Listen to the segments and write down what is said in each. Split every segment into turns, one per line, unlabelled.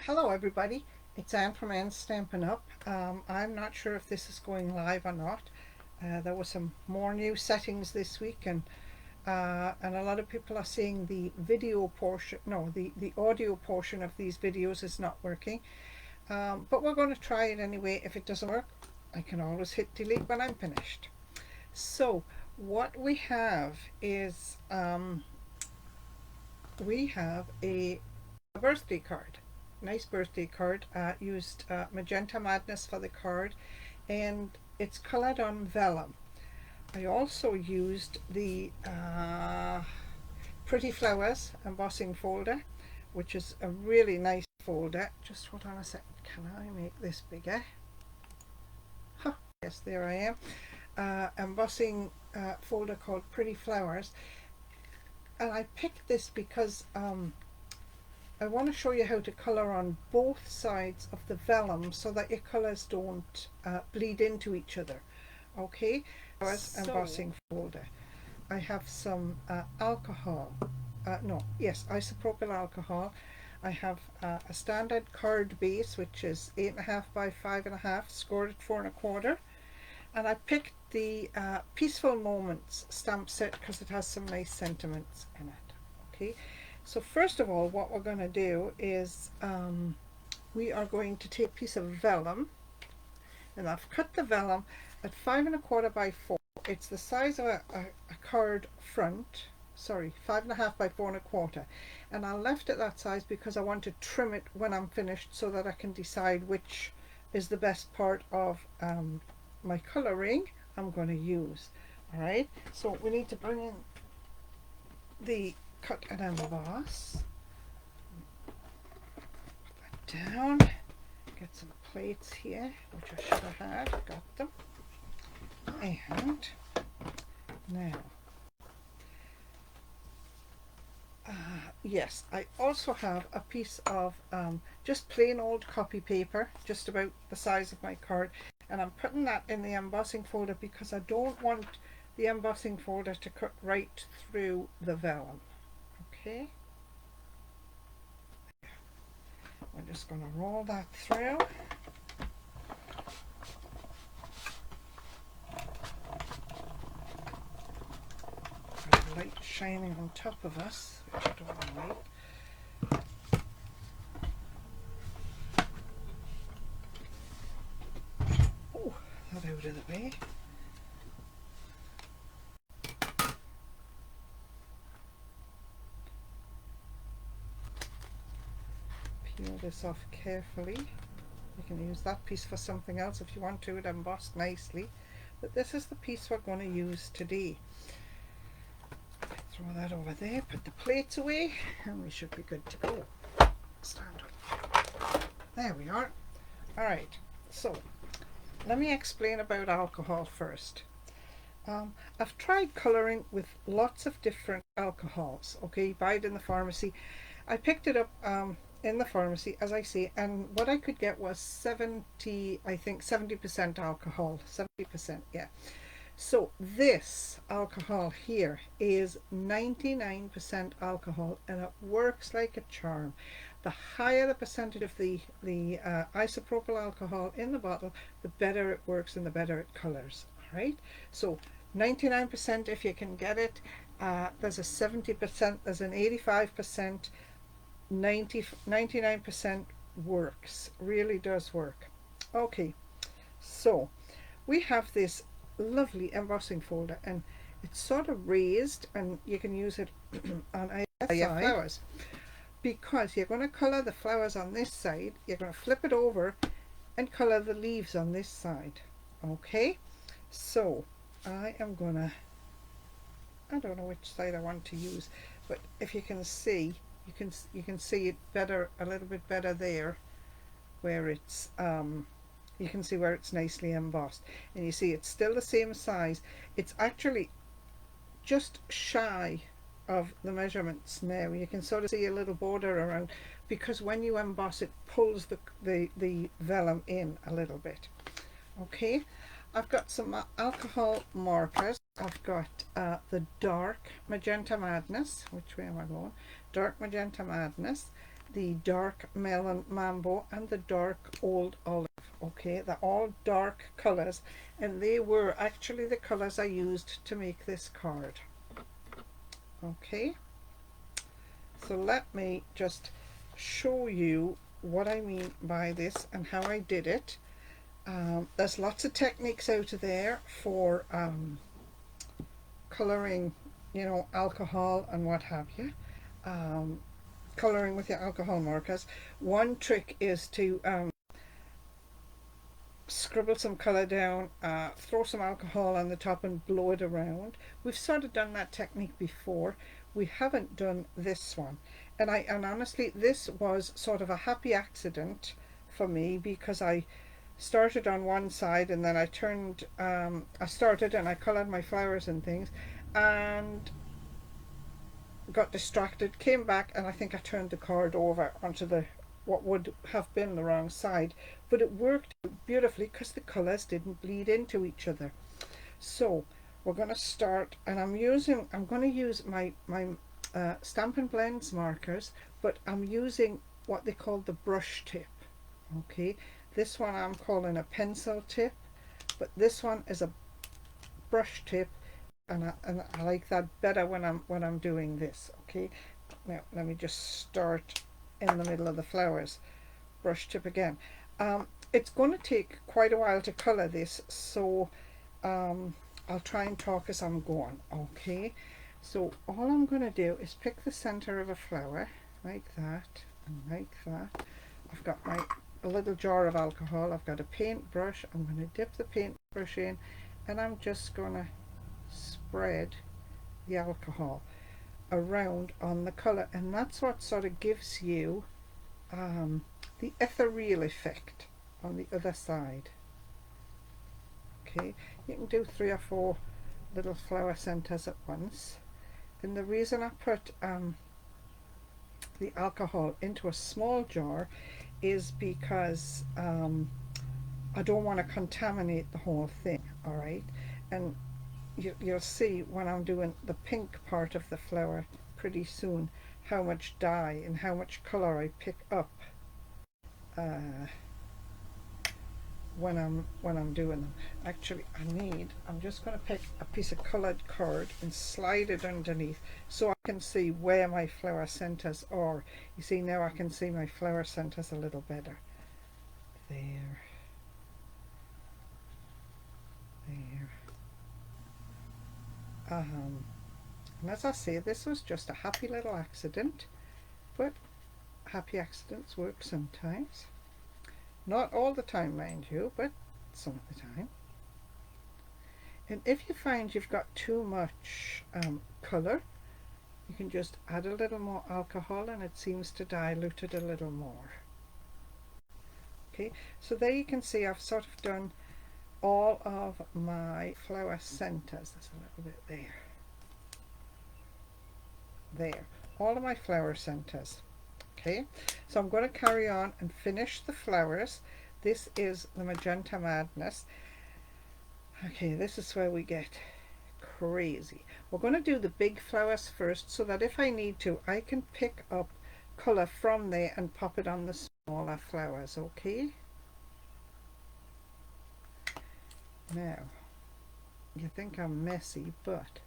Hello everybody, it's Anne from Anne's Stampin' Up. I'm not sure if this is going live or not. There were some more new settings this week, and a lot of people are saying the video portion, no, the audio portion of these videos is not working. But we're going to try it anyway. If it doesn't work, I can always hit delete when I'm finished. So what we have is we have a birthday card. Nice birthday card. Used Magenta Madness for the card, and it's colored on vellum. I also used the Pretty Flowers embossing folder, which is a really nice folder. Just hold on a second. Can I make this bigger? Huh, yes, there I am. Embossing folder called Pretty Flowers, and I picked this because I want to show you how to colour on both sides of the vellum so that your colours don't bleed into each other. Okay, embossing folder. I have some alcohol. Isopropyl alcohol. I have a standard card base, which is 8.5 by 5.5, scored at 4 1/4. And I picked the Peaceful Moments stamp set because it has some nice sentiments in it. Okay. So first of all, what we're going to do is we are going to take a piece of vellum, and I've cut the vellum at 5 1/4 by 4. It's the size of a card front, 5.5 by 4 1/4, and I left it that size because I want to trim it when I'm finished so that I can decide which is the best part of my colouring I'm going to use. Alright, so we need to bring in the cut and emboss. Put that down. Get some plates here, which I should have had. Got them. And now, yes, I also have a piece of just plain old copy paper, just about the size of my card, and I'm putting that in the embossing folder because I don't want the embossing folder to cut right through the vellum. Okay, we're just going to roll that through. Got the light shining on top of us, which I don't like. Oh, that out of the way. Peel this off carefully. You can use that piece for something else if you want to. It embossed nicely, but this is the piece we're going to use today. Throw that over there, put the plates away, and we should be good to go. Stand up. There we are. Alright, so let me explain about alcohol first. I've tried colouring with lots of different alcohols. Okay, you buy it in the pharmacy. I picked it up in the pharmacy, as I say, and what I could get was 70% alcohol. 70%, yeah. So this alcohol here is 99% alcohol, and it works like a charm. The higher the percentage of the isopropyl alcohol in the bottle, the better it works and the better it colours. All right, so 99% if you can get it. There's a 70%, there's an 85%, 99% works, really does work. Okay, so we have this lovely embossing folder, and it's sort of raised, and you can use it on either side. Flowers, because you're going to colour the flowers on this side, you're going to flip it over and colour the leaves on this side. Okay, so I am gonna, I don't know which side I want to use, but if you can see, you can see it better, a little bit better there, where it's you can see where it's nicely embossed, and you see it's still the same size. It's actually just shy of the measurements now. You can sort of see a little border around, because when you emboss it pulls the vellum in a little bit. Okay, I've got some alcohol markers. I've got the dark Magenta Madness. Which way am I going? Dark Magenta Madness. the dark melon mambo and the dark old olive. Okay, they're all dark colors, and they were actually the colors I used to make this card. Okay, so let me just show you what I mean by this and how I did it. There's lots of techniques out there for coloring, you know, alcohol and what have you. Coloring with your alcohol markers. One trick is to scribble some color down, throw some alcohol on the top and blow it around. We've sort of done that technique before. We haven't done this one, and honestly this was sort of a happy accident for me, because I started on one side and then I turned I started and I colored my flowers and things and got distracted, came back, and I think I turned the card over onto the what would have been the wrong side, but it worked beautifully because the colors didn't bleed into each other. So we're going to start, and I'm going to use my Stampin' Blends markers, but I'm using what they call the brush tip. Okay, this one I'm calling a pencil tip, but this one is a brush tip, and I like that better when I'm doing this. Okay, now let me just start in the middle of the flowers. Brush tip again. It's going to take quite a while to color this, so I'll try and talk as I'm going. Okay, so all I'm going to do is pick the center of a flower like that and like that. I've got my a little jar of alcohol. I've got a paintbrush. I'm going to dip the paintbrush in, and I'm just going to spread the alcohol around on the color, and that's what sort of gives you the ethereal effect on the other side. Okay, you can do 3 or 4 little flower centers at once, and the reason I put the alcohol into a small jar is because I don't want to contaminate the whole thing. All right, and you'll see when I'm doing the pink part of the flower pretty soon how much dye and how much color I pick up when I'm doing them. Actually, I'm just going to pick a piece of colored card and slide it underneath so I can see where my flower centers are. You see, now I can see my flower centers a little better. There, there. And as I say, this was just a happy little accident, but happy accidents work sometimes. Not all the time, mind you, but some of the time. And if you find you've got too much colour, you can just add a little more alcohol and it seems to dilute it a little more. Okay, so there you can see I've sort of done all of my flower centres. There's a little bit there. There, all of my flower centres. Okay, so I'm going to carry on and finish the flowers. This is the Magenta Madness. Okay, this is where we get crazy. We're going to do the big flowers first, so that if I need to, I can pick up colour from there and pop it on the smaller flowers. Okay, now you think I'm messy, but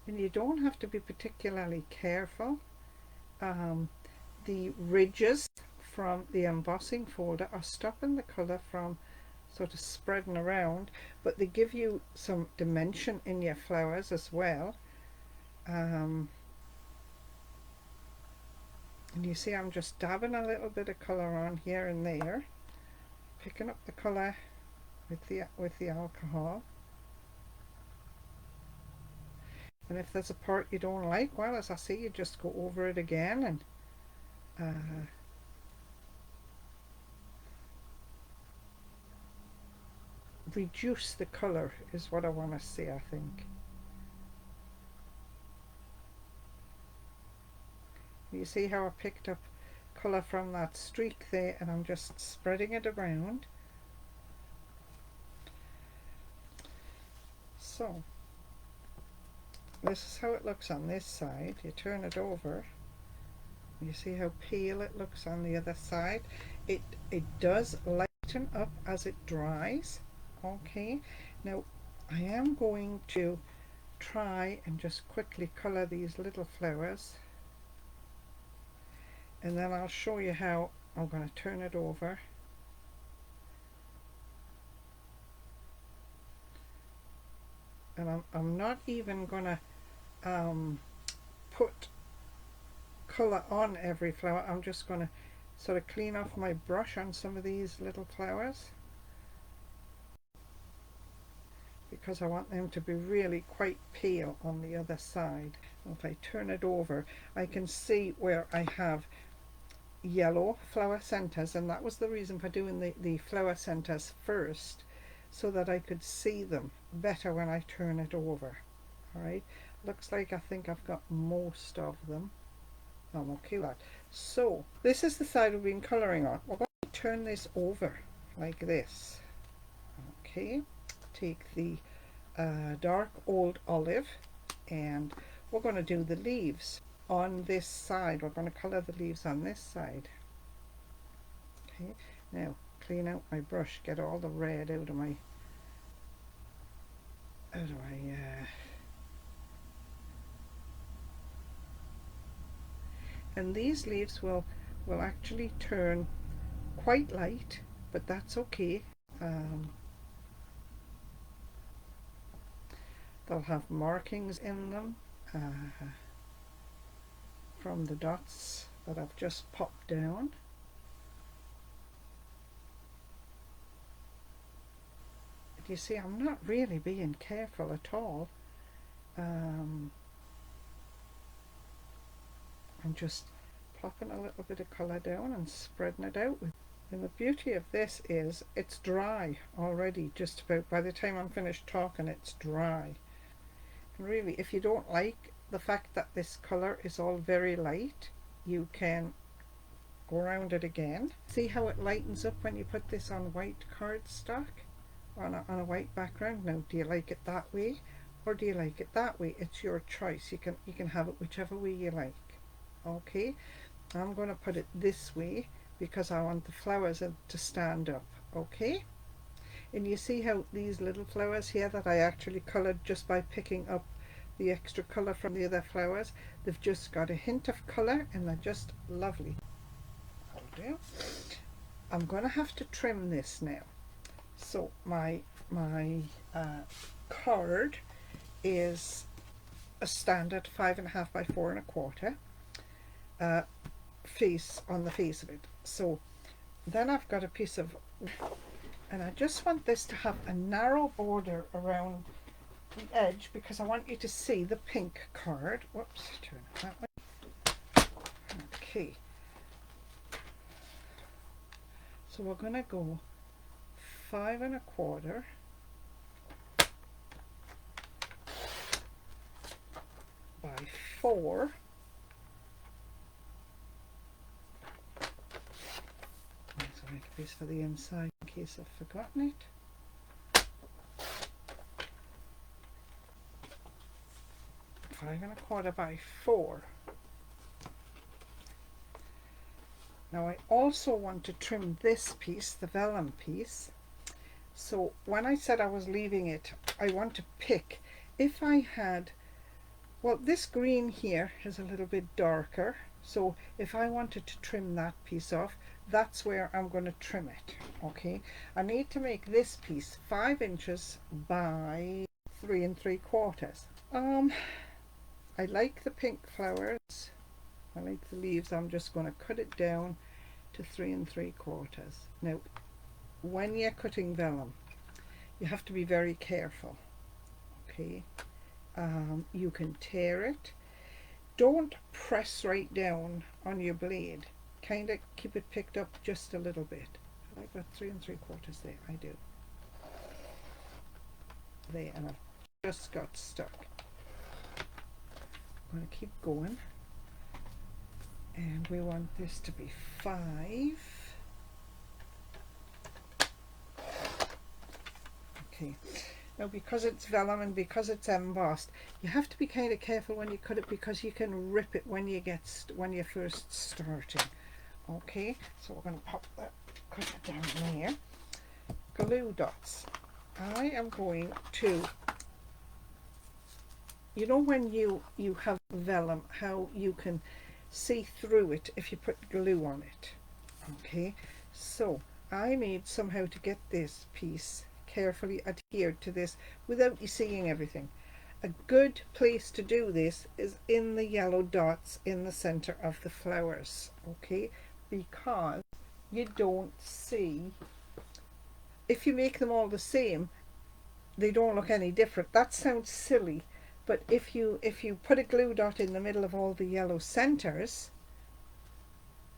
and you don't have to be particularly careful. The ridges from the embossing folder are stopping the colour from sort of spreading around, but they give you some dimension in your flowers as well. And you see I'm just dabbing a little bit of colour on here and there, picking up the colour with the alcohol. And if there's a part you don't like, well, as I say, you just go over it again and reduce the colour is what I want to say, I think. You see how I picked up colour from that streak there, and I'm just spreading it around. So this is how it looks on this side. You turn it over, you see how pale it looks on the other side. It does lighten up as it dries. Okay, now I am going to try and just quickly colour these little flowers, and then I'll show you how. I'm going to turn it over. And I'm not even going to put colour on every flower. I'm just going to sort of clean off my brush on some of these little flowers, because I want them to be really quite pale on the other side. If I turn it over, I can see where I have yellow flower centers, and that was the reason for doing the flower centers first, so that I could see them better when I turn it over. Alright, looks like I think I've got most of them. I'm okay with that. So this is the side we've been colouring on. We're going to turn this over like this. Okay, take the dark old olive, and we're going to do the leaves on this side. We're going to colour the leaves on this side. Okay, now clean out my brush, get all the red out of my and these leaves will actually turn quite light, but that's okay. They'll have markings in them from the dots that I've just popped down. But you see, I'm not really being careful at all. I'm just plopping a little bit of colour down and spreading it out. And the beauty of this is it's dry already, just about. By the time I'm finished talking, it's dry. And really, if you don't like the fact that this colour is all very light, you can go around it again. See how it lightens up when you put this on white cardstock, on a white background. Now, do you like it that way, or do you like it that way? It's your choice. You can have it whichever way you like. Okay, I'm going to put it this way because I want the flowers to stand up. Okay, and you see how these little flowers here that I actually coloured just by picking up the extra colour from the other flowers, they've just got a hint of colour and they're just lovely. I'm going to have to trim this now. So my card is a standard 5.5 by 4.25 face on the face of it. So then I've got a piece of, and I just want this to have a narrow border around the edge because I want you to see the pink card. Whoops, turn it that way. Okay, so we're going to go 5.25 by 4. So make a piece for the inside in case I've forgotten it. 5.25 by 4. Now I also want to trim this piece, the vellum piece. So when I said I was leaving it, I want to pick, if I had, well, this green here is a little bit darker, so if I wanted to trim that piece off, that's where I'm going to trim it. Okay, I need to make this piece 5 inches by 3 3/4. I like the pink flowers, I like the leaves. I'm just going to cut it down to 3 3/4. Now when you're cutting vellum, you have to be very careful. Okay, you can tear it. Don't press right down on your blade, kind of keep it picked up just a little bit. I've got 3 3/4 there. I do there, and I've just got stuck. I'm going to keep going, and we want this to be 5. Okay, Now because it's vellum and because it's embossed, you have to be kind of careful when you cut it because you can rip it when you when you're first starting. Okay, so we're going to pop that cutter down there. Glue dots. I am going to, you know when you have vellum, how you can see through it if you put glue on it. Okay, so I need somehow to get this piece carefully adhered to this without you seeing everything. A good place to do this is in the yellow dots in the center of the flowers, okay, because you don't see, if you make them all the same, they don't look any different. That sounds silly, but if you put a glue dot in the middle of all the yellow centers,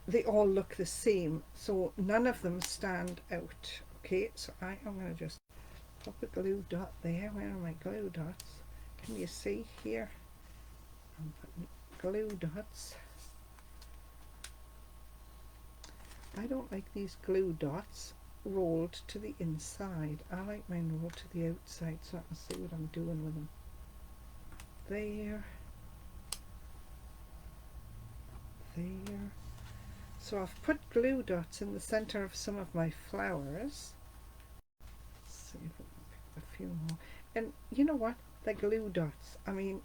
they all look the same, so none of them stand out. Okay, so I am going to just pop a glue dot there. Where are my glue dots? Can you see here? I'm putting glue dots. I don't like these glue dots rolled to the inside. I like mine rolled to the outside so I can see what I'm doing with them. There. There. So I've put glue dots in the center of some of my flowers. Let's see if we can pick a few more. And you know what? The glue dots, I mean,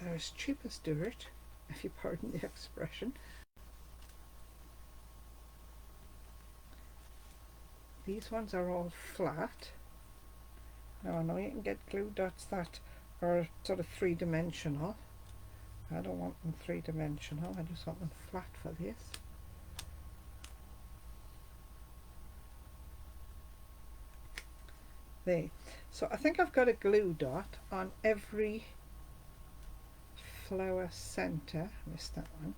they're as cheap as dirt, if you pardon the expression. These ones are all flat. Now I know you can get glue dots that are sort of three-dimensional. I don't want them three-dimensional, I just want them flat for this. There. So I think I've got a glue dot on every flower center. Missed that one.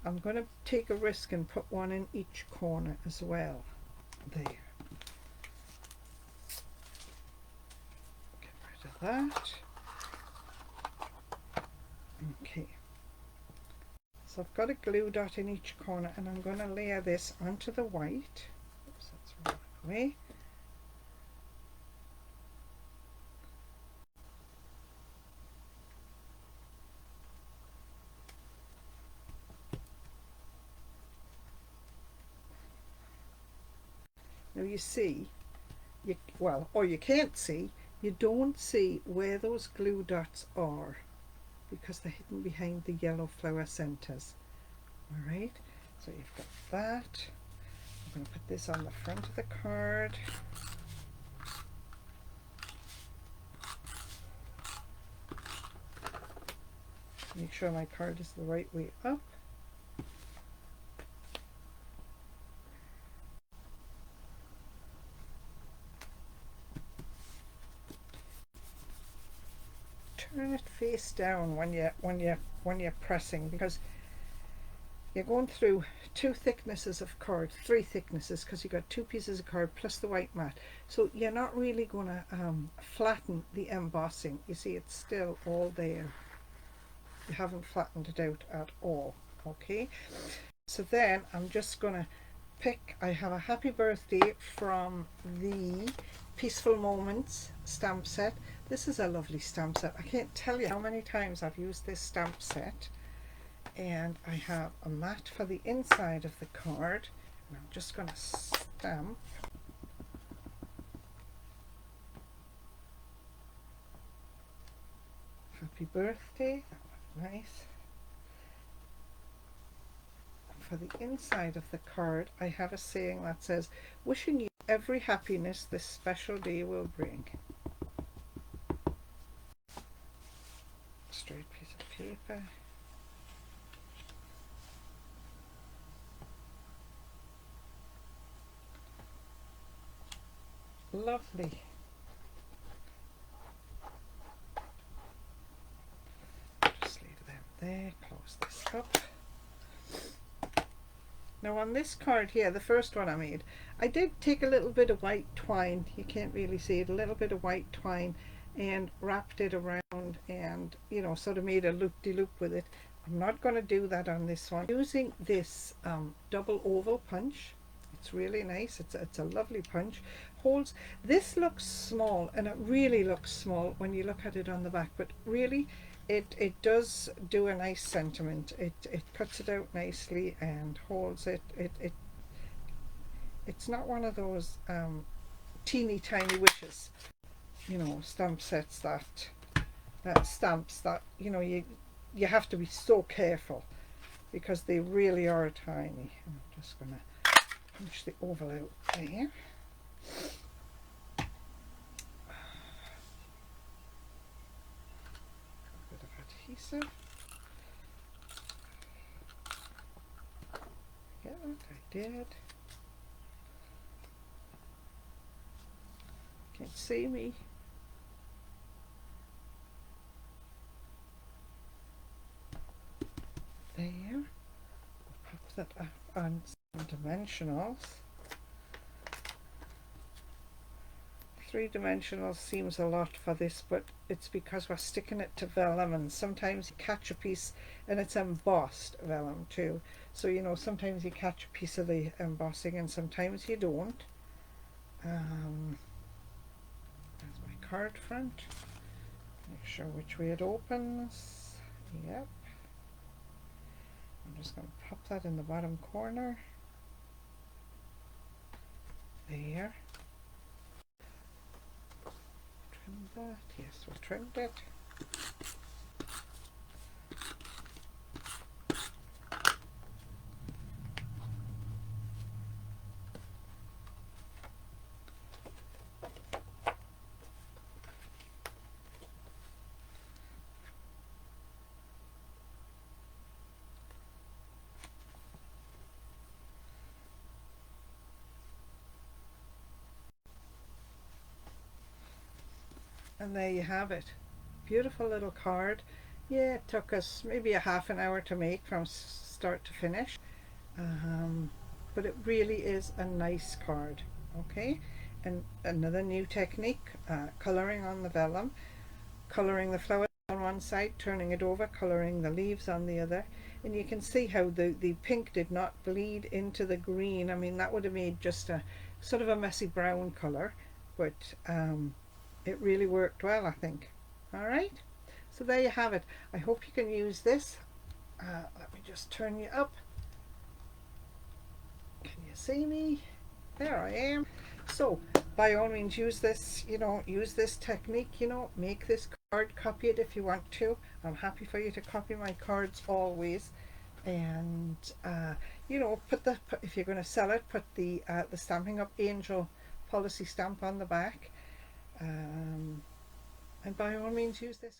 I'm going to take a risk and put one in each corner as well. There. Get rid of that. Okay. So I've got a glue dot in each corner and I'm going to layer this onto the white. Oops, that's rolling away. Now you see, or you can't see, you don't see where those glue dots are because they're hidden behind the yellow flower centers. Alright, so you've got that. I'm going to put this on the front of the card. Make sure my card is the right way up. Turn it face down when you're pressing, because you're going through two thicknesses of card, three thicknesses, because you've got two pieces of card plus the white mat. So you're not really going to flatten the embossing. You see, it's still all there. You haven't flattened it out at all. Okay, so then I'm just going to pick, I have a happy birthday from the Peaceful Moments stamp set. This is a lovely stamp set. I can't tell you how many times I've used this stamp set. And I have a mat for the inside of the card. And I'm just going to stamp. Happy birthday. That was nice. For the inside of the card, I have a saying that says, "Wishing you every happiness this special day will bring." Straight piece of paper. Lovely. Just leave them there, close this up. Now on this card here, the first one I made, I did take a little bit of white twine, you can't really see it, a little bit of white twine, and wrapped it around and, you know, sort of made a loop-de-loop with it. I'm not going to do that on this one. Using this double oval punch. It's really nice. It's a lovely punch. holes. This looks small, and it really looks small when you look at it on the back, but really it does do a nice sentiment. It cuts it out nicely and holds it. It's not one of those teeny tiny wishes, stamp sets that stamps that you have to be so careful because they really are tiny. I'm just gonna punch the oval out there. A bit of adhesive. Get it? I did. Can't see me. There. We'll pop that up on some dimensionals. 3-dimensional seems a lot for this, but it's because we're sticking it to vellum, and sometimes you catch a piece and it's embossed vellum too. So sometimes you catch a piece of the embossing and sometimes you don't. There's my card front. Make sure which way it opens. Yep. I'm just going to pop that in the bottom corner. There. Trim that. Yes, we'll trim it. And there you have it. Beautiful little card. Yeah, it took us maybe a half an hour to make from start to finish. But it really is a nice card. Okay, and another new technique, colouring on the vellum, colouring the flowers on one side, turning it over, colouring the leaves on the other. And you can see how the pink did not bleed into the green. I mean, that would have made just a sort of a messy brown colour, but it really worked well, I think. All right, so there you have it. I hope you can use this. Let me just turn you up. Can you see me? There I am. So by all means use this, use this technique, make this card, copy it if you want to. I'm happy for you to copy my cards always. And if you're going to sell it, put the Stampin' Up Angel policy stamp on the back. And by all means use this.